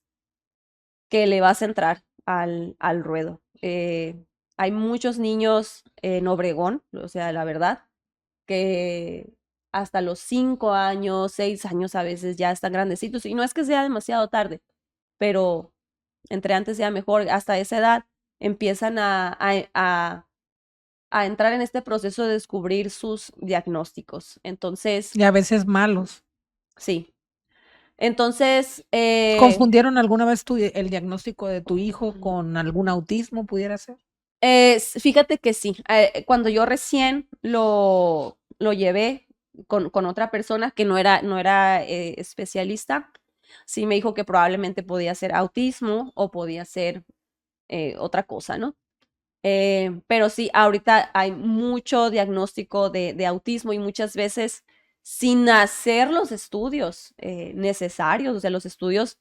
que le vas a entrar al ruedo. Hay muchos niños en Obregón, o sea, la verdad, que hasta los 5 años, 6 años a veces ya están grandecitos. Y no es que sea demasiado tarde, pero entre antes sea mejor, hasta esa edad empiezan a entrar en este proceso de descubrir sus diagnósticos. Entonces, Y a veces malos. sí. Entonces, ¿Confundieron alguna vez el diagnóstico de tu hijo con algún autismo, pudiera ser? fíjate que sí. Cuando yo recién lo llevé con otra persona que no era especialista, sí me dijo que probablemente podía ser autismo o podía ser otra cosa, ¿no? Pero sí, ahorita hay mucho diagnóstico de autismo y muchas veces sin hacer los estudios necesarios, o sea, los estudios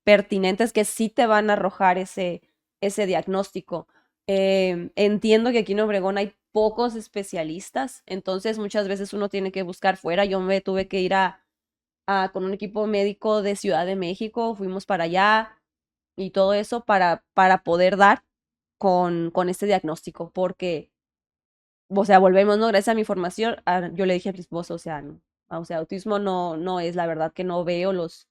pertinentes que sí te van a arrojar ese diagnóstico. Entiendo que aquí en Obregón hay pocos especialistas, entonces muchas veces uno tiene que buscar fuera. Yo me tuve que ir con un equipo médico de Ciudad de México, fuimos para allá y todo eso para poder dar con este diagnóstico, porque, o sea, volvemos, ¿no? Gracias a mi formación, yo le dije a mi esposo, o sea, no, o sea, autismo no es la verdad que no veo los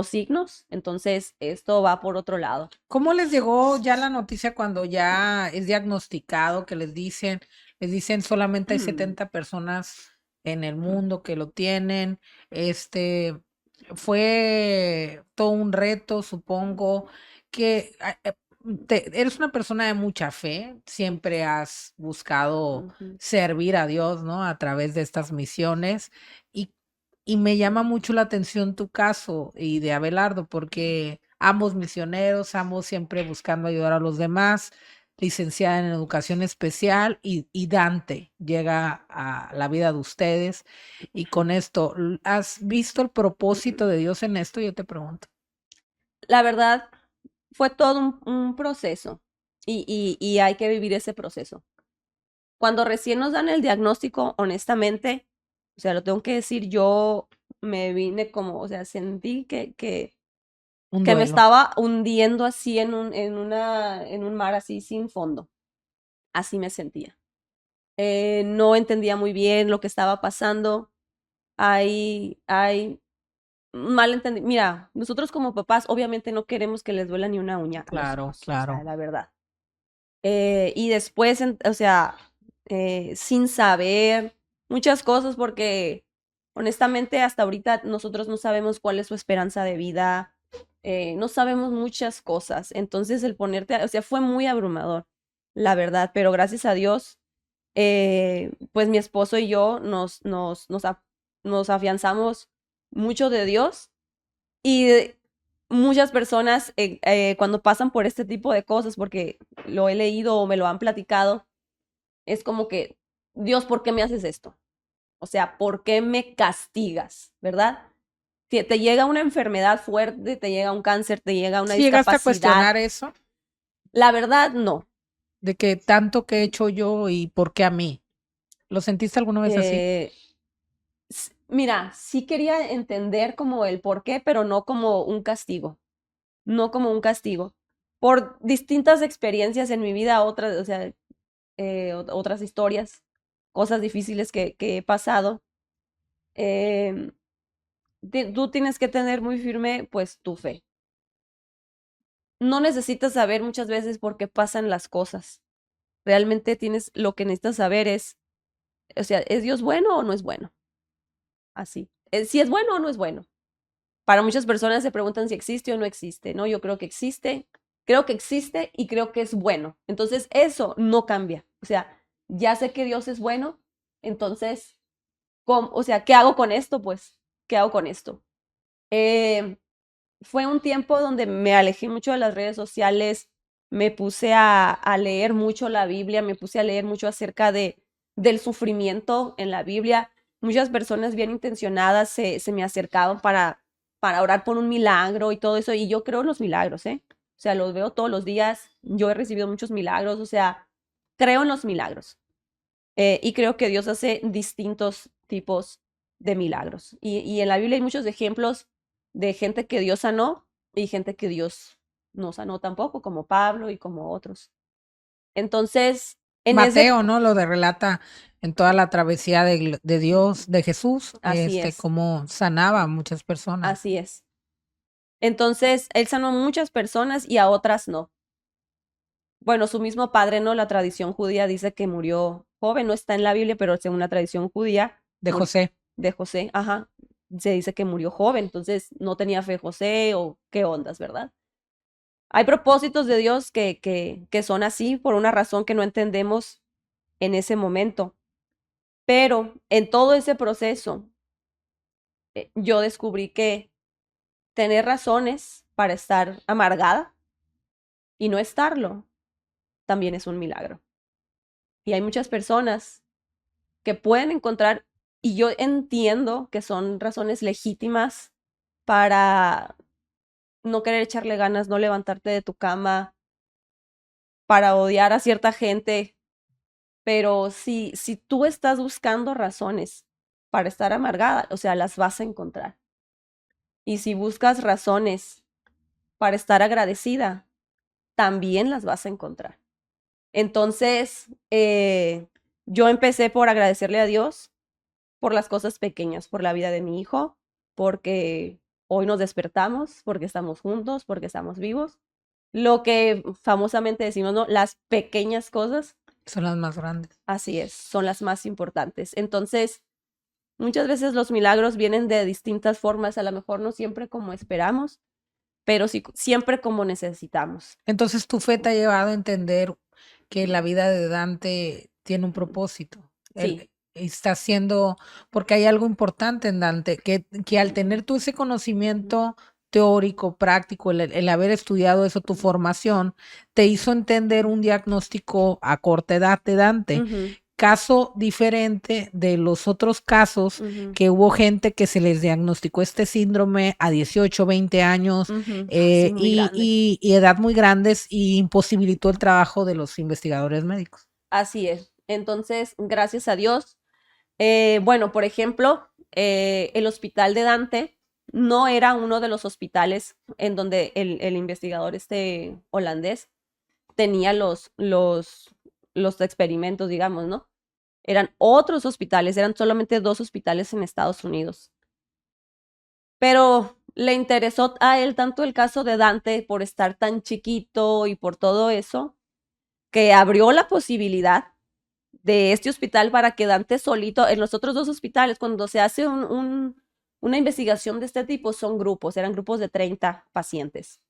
signos, entonces esto va por otro lado. ¿Cómo les llegó ya la noticia cuando ya es diagnosticado, que les dicen solamente hay 70 personas en el mundo que lo tienen? Este, fue todo un reto, supongo, que eres una persona de mucha fe, siempre has buscado Ujú. servir a Dios, ¿no? A través de estas misiones y, y me llama mucho la atención tu caso y de Abelardo, porque ambos misioneros, ambos siempre buscando ayudar a los demás, licenciada en educación especial y Dante llega a la vida de ustedes y con esto, ¿has visto el propósito de Dios en esto? Yo te pregunto. La verdad, fue todo un proceso y hay que vivir ese proceso. Cuando recién nos dan el diagnóstico, honestamente, o sea, lo tengo que decir, yo me vine como, o sea, sentí Un que me duelo. estaba hundiendo así en un mar así sin fondo. Así me sentía. No entendía muy bien lo que estaba pasando. Hay Mira, nosotros como papás obviamente no queremos que les duela ni una uña a los Claro, hijos, o sea, claro. la verdad. Y después, o sea, sin saber muchas cosas, porque honestamente hasta ahorita nosotros no sabemos cuál es su esperanza de vida, no sabemos muchas cosas. Entonces el ponerte, o sea, fue muy abrumador, la verdad, pero gracias a Dios, pues mi esposo y yo nos afianzamos mucho de Dios y muchas personas cuando pasan por este tipo de cosas, porque lo he leído o me lo han platicado, es como que, Dios, ¿por qué me haces esto? O sea, ¿por qué me castigas? ¿Verdad? Si te llega una enfermedad fuerte, te llega un cáncer, te llega una ¿Si llegaste a discapacidad. cuestionar eso? La verdad, no. De que tanto que he hecho yo y por qué a mí. ¿Lo sentiste alguna vez así? Eh, Mira, sí quería entender como el por qué, pero no como un castigo. No como un castigo. Por distintas experiencias en mi vida, otras, o sea, otras historias, cosas difíciles que he pasado. Tú tienes que tener muy firme, pues, tu fe. No necesitas saber muchas veces por qué pasan las cosas. Realmente lo que necesitas saber es, o sea, ¿es Dios bueno o no es bueno? Así. Si es bueno o no es bueno. Para muchas personas se preguntan si existe o no existe, ¿no? Yo creo que existe y creo que es bueno. Entonces, eso no cambia. O sea, ya sé que Dios es bueno, entonces, o sea, ¿qué hago con esto? Pues, ¿qué hago con esto? Fue un tiempo donde me alejé mucho de las redes sociales, me puse a leer mucho la Biblia, me puse a leer mucho acerca del sufrimiento en la Biblia. Muchas personas bien intencionadas se me acercaban para orar por un milagro y todo eso, y yo creo en los milagros, ¿eh? O sea, los veo todos los días, yo he recibido muchos milagros, o sea, creo en los milagros. Y creo que Dios hace distintos tipos de milagros. Y en la Biblia hay muchos ejemplos de gente que Dios sanó y gente que Dios no sanó tampoco, como Pablo y como otros. Entonces, en ese, Mateo, ¿no? Lo de relata en toda la travesía de Dios, de Jesús, así es, cómo sanaba a muchas personas. así es. Entonces, él sanó a muchas personas y a otras no. Bueno, su mismo padre, ¿no? La tradición judía dice que murió joven, no está en la Biblia, pero según la tradición judía, De José. de José, ajá, se dice que murió joven, entonces no tenía fe José o qué ondas, ¿verdad? Hay propósitos de Dios que son así por una razón que no entendemos en ese momento, pero en todo ese proceso yo descubrí que tener razones para estar amargada y no estarlo también es un milagro. Y hay muchas personas que pueden encontrar, y yo entiendo que son razones legítimas para no querer echarle ganas, no levantarte de tu cama, para odiar a cierta gente, pero si tú estás buscando razones para estar amargada, o sea, las vas a encontrar. Y si buscas razones para estar agradecida, también las vas a encontrar. Entonces, yo empecé por agradecerle a Dios por las cosas pequeñas, por la vida de mi hijo, porque hoy nos despertamos, porque estamos juntos, porque estamos vivos. Lo que famosamente decimos, ¿no? Las pequeñas cosas, Son las más grandes. así es, son las más importantes. Entonces, muchas veces los milagros vienen de distintas formas, a lo mejor no siempre como esperamos, pero sí, siempre como necesitamos. Entonces tu fe te ha llevado a entender que la vida de Dante tiene un propósito. Sí, Él está haciendo, porque hay algo importante en Dante, que al tener tú ese conocimiento teórico, práctico, el haber estudiado eso, tu formación, te hizo entender un diagnóstico a corta edad de Dante. ujú, Caso diferente de los otros casos ujú, que hubo gente que se les diagnosticó este síndrome a 18, 20 años ujú. Sí, muy grande. y edad muy grandes y imposibilitó el trabajo de los investigadores médicos. Así es. Entonces, gracias a Dios. Bueno, por ejemplo, el hospital de Dante no era uno de los hospitales en donde el investigador este holandés tenía los experimentos, digamos, ¿no? Eran otros hospitales, eran solamente 2 hospitales en Estados Unidos. Pero le interesó a él tanto el caso de Dante por estar tan chiquito y por todo eso, que abrió la posibilidad de este hospital para que Dante solito, en los otros 2 hospitales, cuando se hace una investigación de este tipo, son grupos, eran grupos de 30 pacientes,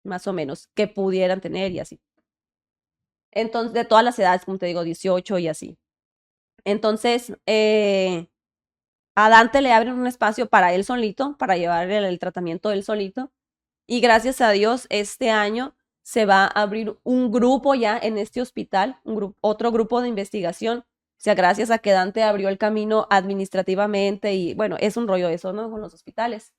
más o menos, que pudieran tener y así. Entonces, de todas las edades, como te digo, 18 y así. Entonces, a Dante le abren un espacio para él solito, para llevar el tratamiento él solito. Y gracias a Dios, este año se va a abrir un grupo ya en este hospital, otro grupo de investigación. O sea, gracias a que Dante abrió el camino administrativamente y bueno, es un rollo eso, ¿no? Con los hospitales.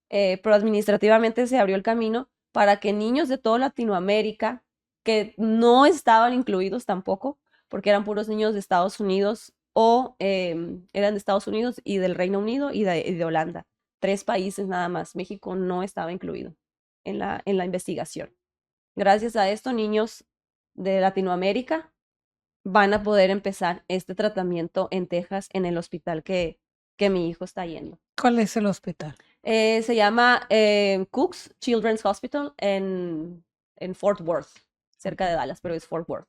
Pero administrativamente se abrió el camino para que niños de toda Latinoamérica, que no estaban incluidos tampoco, porque eran puros niños de Estados Unidos o eran de Estados Unidos y del Reino Unido y de Holanda. 3 países nada más. México no estaba incluido en la investigación. Gracias a esto, niños de Latinoamérica van a poder empezar este tratamiento en Texas, en el hospital que mi hijo está yendo. ¿Cuál es el hospital? Se llama Cook's Children's Hospital en Fort Worth, cerca de Dallas, pero es Fort Worth.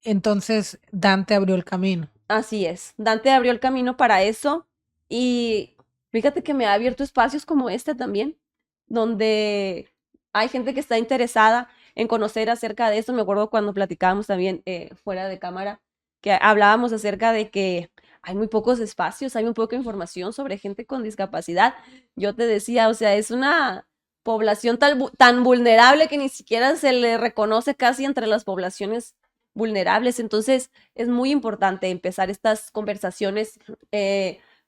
Entonces, Dante abrió el camino. Así es. Dante abrió el camino para eso y fíjate que me ha abierto espacios como este también, donde hay gente que está interesada en conocer acerca de esto. Me acuerdo cuando platicábamos también fuera de cámara, que hablábamos acerca de que hay muy pocos espacios, hay muy poca información sobre gente con discapacidad. Yo te decía, o sea, es una población tan vulnerable que ni siquiera se le reconoce casi entre las poblaciones vulnerables. Entonces, es muy importante empezar estas conversaciones.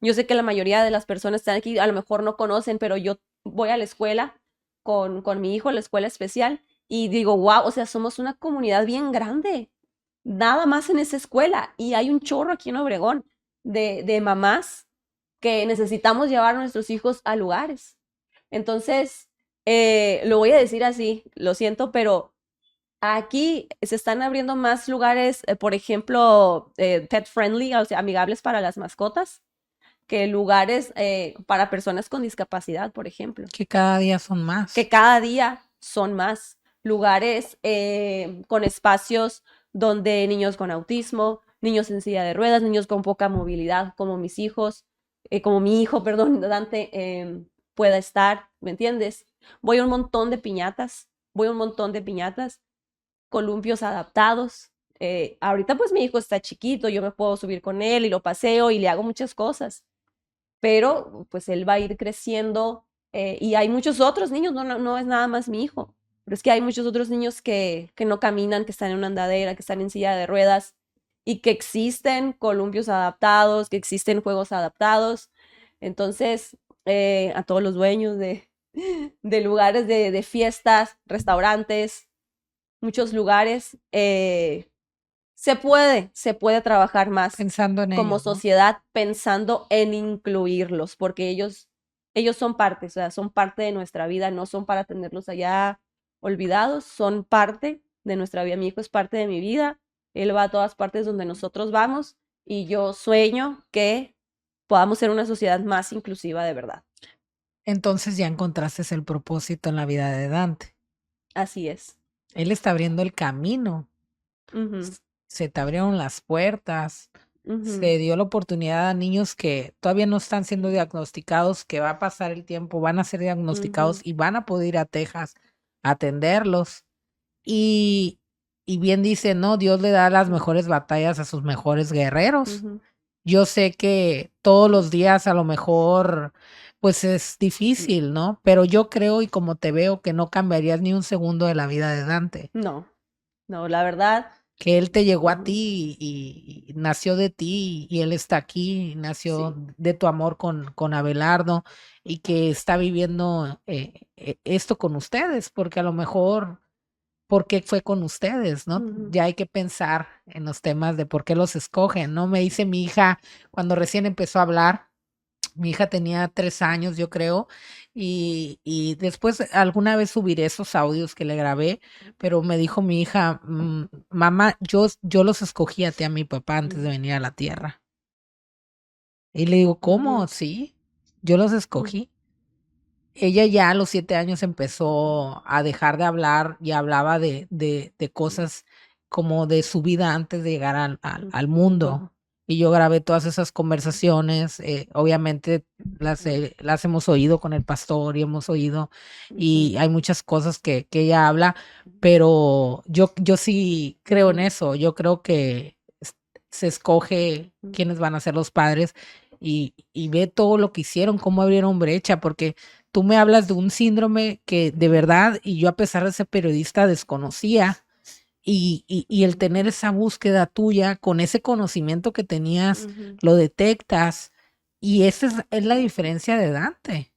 Yo sé que la mayoría de las personas que están aquí a lo mejor no conocen, pero yo voy a la escuela con mi hijo, a la escuela especial, y digo, wow, o sea, somos una comunidad bien grande, nada más en esa escuela, y hay un chorro aquí en Obregón de mamás que necesitamos llevar a nuestros hijos a lugares. Entonces, lo voy a decir así, lo siento, pero aquí se están abriendo más lugares, por ejemplo, pet friendly, o sea, amigables para las mascotas, que lugares para personas con discapacidad, por ejemplo, Que cada día son más. que cada día son más lugares con espacios donde niños con autismo, niños en silla de ruedas, niños con poca movilidad, como mis hijos, como mi hijo, perdón, Dante, pueda estar, ¿me entiendes? Voy a un montón de piñatas, columpios adaptados. Ahorita pues mi hijo está chiquito, yo me puedo subir con él y lo paseo y le hago muchas cosas, pero pues él va a ir creciendo y hay muchos otros niños, no es nada más mi hijo, pero es que hay muchos otros niños que no caminan, que están en una andadera, que están en silla de ruedas y que existen columpios adaptados, que existen juegos adaptados. Entonces, a todos los dueños de lugares de fiestas, restaurantes, muchos lugares, se puede trabajar más Pensando en como ellos, ¿no? sociedad pensando en incluirlos, porque ellos son parte, o sea, son parte de nuestra vida, no son para tenerlos allá olvidados, son parte de nuestra vida. Mi hijo es parte de mi vida, él va a todas partes donde nosotros vamos y yo sueño que podamos ser una sociedad más inclusiva de verdad. Entonces ya encontraste el propósito en la vida de Dante. Así es. Él está abriendo el camino. Ujú, Se te abrieron las puertas. ujú, Se dio la oportunidad a niños que todavía no están siendo diagnosticados, que va a pasar el tiempo, van a ser diagnosticados ujú, y van a poder ir a Texas a atenderlos. Y, y bien dice, no, Dios le da las mejores batallas a sus mejores guerreros. ujú. Yo sé que todos los días a lo mejor, pues es difícil, ¿no? Pero yo creo y como te veo que no cambiarías ni un segundo de la vida de Dante, No, no, la verdad. que él te llegó a Ujú, ti y nació de ti y él está aquí, nació sí. de tu amor con Abelardo y que está viviendo esto con ustedes, porque a lo mejor por qué fue con ustedes, ¿no? Ujú, Ya hay que pensar en los temas de por qué los escogen, ¿no? Me dice mi hija cuando recién empezó a hablar, mi hija tenía 3 años, yo creo, y después alguna vez subiré esos audios que le grabé, pero me dijo mi hija, mamá, yo los escogí a ti, a mi papá, antes de ujú, venir a la tierra. Y le digo, ¿cómo? ujú, Sí, yo los ujú, escogí. Ella ya a los 7 años empezó a dejar de hablar y hablaba de cosas como de su vida antes de llegar al ujú, mundo. Y yo grabé todas esas conversaciones, obviamente las hemos oído con el pastor y hemos oído, ujú, y hay muchas cosas que ella habla, pero yo sí creo en ujú, eso, yo creo que se escoge ujú, quiénes van a ser los padres y ve todo lo que hicieron, cómo abrieron brecha, porque tú me hablas de un síndrome que de verdad, y yo a pesar de ser periodista desconocía, y el tener esa búsqueda tuya con ese conocimiento que tenías, ujú, lo detectas, y esa es la diferencia de Dante,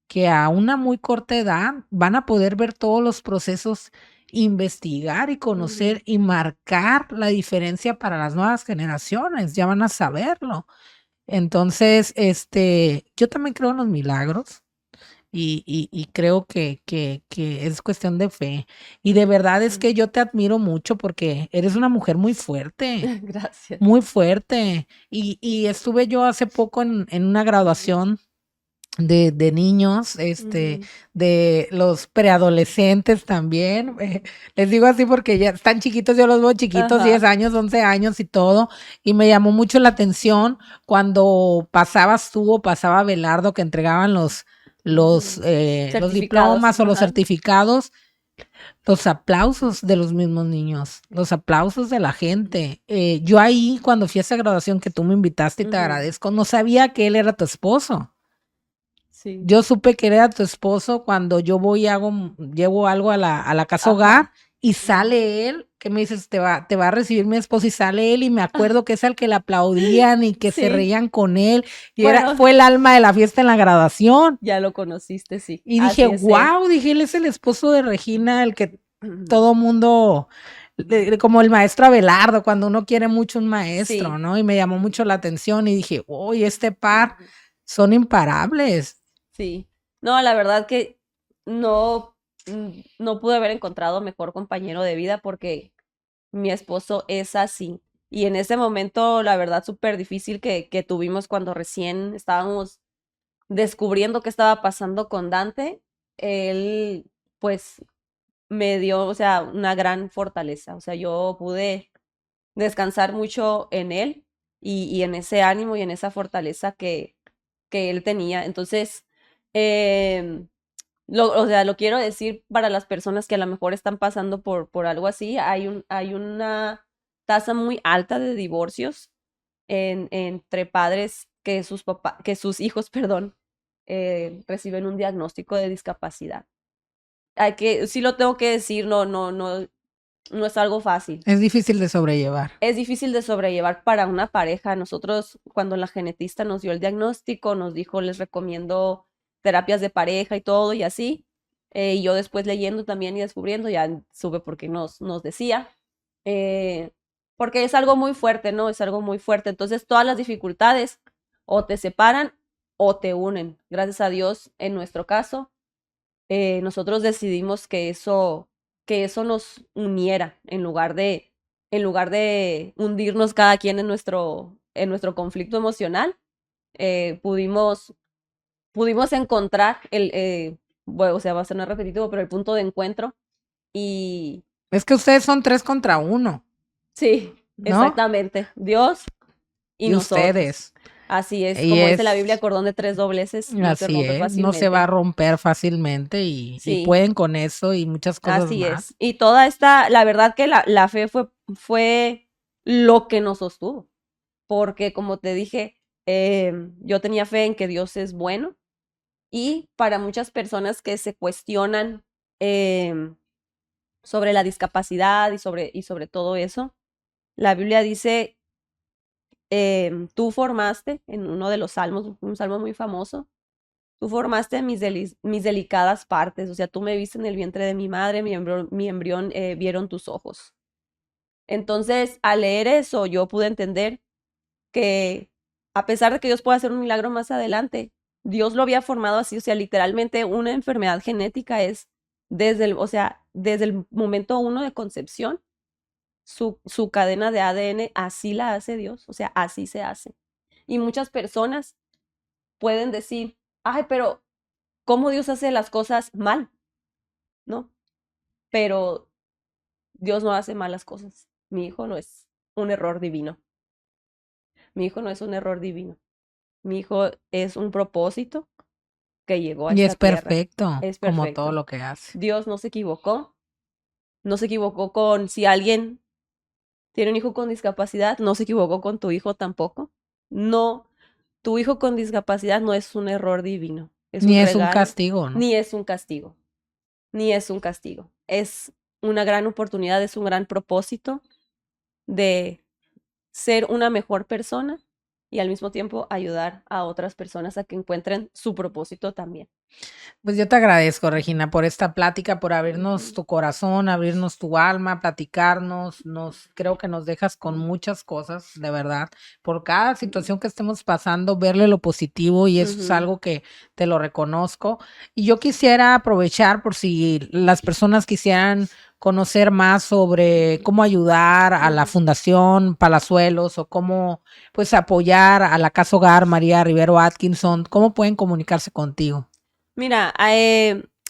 que a una muy corta edad van a poder ver todos los procesos, investigar y ujú. conocer y marcar la diferencia para las nuevas generaciones, ya van a saberlo. Entonces, yo también creo en los milagros. y creo que es cuestión de fe. Y de verdad es que yo te admiro mucho porque eres una mujer Gracias. muy fuerte. Y estuve yo hace poco en una graduación de niños, Ujú. de los preadolescentes también. Les digo así porque ya están chiquitos, yo los veo chiquitos, 10 Ajá. años, 11 años y todo. Y me llamó mucho la atención cuando pasabas tú o pasaba Belardo que entregaban Ujú. los Certificados. diplomas o los Ajá. certificados, los aplausos de los mismos niños, los aplausos de la gente. Yo ahí, cuando fui a esa graduación que tú me invitaste y te Ujú. agradezco, no sabía que él era tu esposo. Sí. Yo supe que era tu esposo cuando yo voy y llevo algo a la casa Ajá. hogar y Ujú. sale él, que me dices, te va a recibir mi esposo y sale él y me acuerdo que es al que le aplaudían y que se Sí. reían con él y Bueno, fue el alma de la fiesta en la graduación. ya lo conociste, sí. Y dije, Así es él. wow, dije, él es el esposo de Regina, el que Ujú. todo mundo, como el maestro Abelardo, cuando uno quiere mucho un maestro, Sí. ¿no? Y me llamó mucho la atención y dije, uy, este par son imparables. Sí. No, la verdad que no, no pude haber encontrado mejor compañero de vida porque mi esposo es así. Y en ese momento, la verdad, súper difícil que tuvimos cuando recién estábamos descubriendo qué estaba pasando con Dante, él pues me dio, o sea, una gran fortaleza. O sea, yo pude descansar mucho en él y en ese ánimo y en esa fortaleza que él tenía. Entonces, em, o sea, lo quiero decir para las personas que a lo mejor están pasando por algo así. Hay una tasa muy alta de divorcios entre padres que sus hijos, perdón, reciben un diagnóstico de discapacidad. Sí lo tengo que decir, no es algo fácil. Es difícil de sobrellevar. Es difícil de sobrellevar para una pareja. Nosotros, cuando la genetista nos dio el diagnóstico, nos dijo, les recomiendo terapias de pareja y todo y así. Y yo después leyendo también y descubriendo, ya supe por qué nos decía. Eh, Porque es algo muy fuerte, ¿no? Es algo muy fuerte. Entonces, todas las dificultades o te separan o te unen. Gracias a Dios, en nuestro caso, nosotros decidimos que eso nos uniera en lugar de hundirnos cada quien en nuestro conflicto emocional, pudimos, pudimos encontrar bueno, o sea, va a sonar repetitivo, pero el punto de encuentro y Es que ustedes son 3 contra 1, sí, ¿no? exactamente, Dios y Y nosotros. ustedes. Así es, Y como dice la Biblia, es cordón de tres dobleces no se así rompe es, no se va a fácilmente. romper fácilmente y Sí, pueden con eso y muchas cosas así más. es. Y toda esta, la verdad que la fe fue lo que nos sostuvo, porque como te dije, yo tenía fe en que Dios es bueno y para muchas personas que se cuestionan sobre la discapacidad y sobre todo eso, la Biblia dice, tú formaste en uno de los salmos, un salmo muy famoso, tú formaste mis delicadas partes, o sea, tú me viste en el vientre de mi madre, mi embrión vieron tus ojos. Entonces, al leer eso, yo pude entender que a pesar de que Dios pueda hacer un milagro más adelante, Dios lo había formado así, o sea, literalmente una enfermedad genética es o sea, desde el momento uno de concepción, su cadena de ADN, así la hace Dios, o sea, así se hace. Y muchas personas pueden decir, ay, pero ¿cómo Dios hace las cosas mal? ¿No? Pero Dios no hace malas cosas. Mi hijo no es un error divino. Mi hijo no es un error divino. Mi hijo es un propósito que llegó a Y esta es tierra. perfecto, Es como todo perfecto. lo que hace. Dios no se equivocó. No se equivocó con si alguien tiene un hijo con discapacidad, no se equivocó con tu hijo tampoco. No, tu hijo con discapacidad no es un error divino. Es un Ni es un regalo, castigo, ¿no? ni es un castigo. Ni es un castigo. Es una gran oportunidad, es un gran propósito de ser una mejor persona y al mismo tiempo ayudar a otras personas a que encuentren su propósito también. Pues yo te agradezco, Regina, por esta plática, por abrirnos tu corazón, abrirnos tu alma, platicarnos. Creo que nos dejas con muchas cosas, de verdad. Por cada situación que estemos pasando, verle lo positivo y eso es Ujú. algo que te lo reconozco. Y yo quisiera aprovechar por si las personas quisieran conocer más sobre cómo ayudar a la Fundación Palazuelos o cómo pues apoyar a la Casa Hogar María Rivero Atkinson, ¿cómo pueden comunicarse contigo? Mira,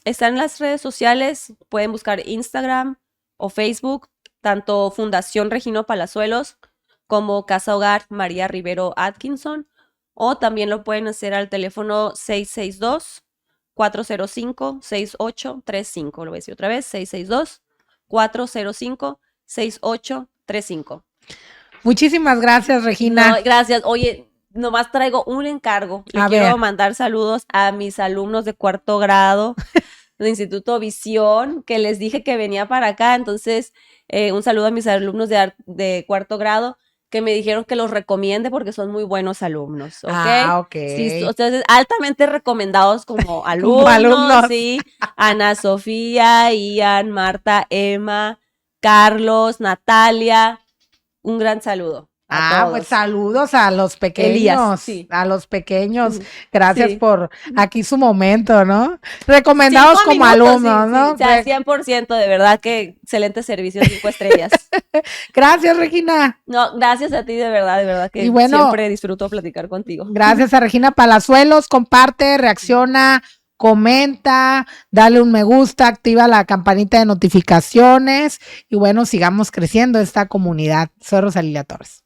están en las redes sociales, pueden buscar Instagram o Facebook, tanto Fundación Regino Palazuelos como Casa Hogar María Rivero Atkinson, o también lo pueden hacer al teléfono 662-405-6835. Lo voy a decir otra vez, 662-405-6835. Muchísimas gracias, No, Regina. gracias. Oye, nomás traigo un encargo. Le A ver, quiero mandar saludos a mis alumnos de 4º grado del Instituto Visión, que les dije que venía para acá. Entonces, un saludo a mis alumnos de 4º grado que me dijeron que los recomiende porque son muy buenos alumnos, ¿ok? ok. Sí, entonces, altamente recomendados como Como alumnos, alumnos. sí. Ana Sofía, Ian, Marta, Emma, Carlos, Natalia. Un gran saludo a Pues todos. saludos a los Elías, pequeños, sí. a los pequeños. Gracias Sí. por aquí su momento, ¿no? Cinco Recomendados como minutos, sí, alumnos, sí. ¿no? O sea, 100%, de verdad que excelente servicio, 5 estrellas. Gracias, Regina. No, gracias a ti, de verdad Y que bueno, siempre disfruto platicar contigo. gracias a Regina Palazuelos. Comparte, reacciona, comenta, dale un me gusta, activa la campanita de notificaciones y bueno, sigamos creciendo esta comunidad. Soy Rosalía Torres.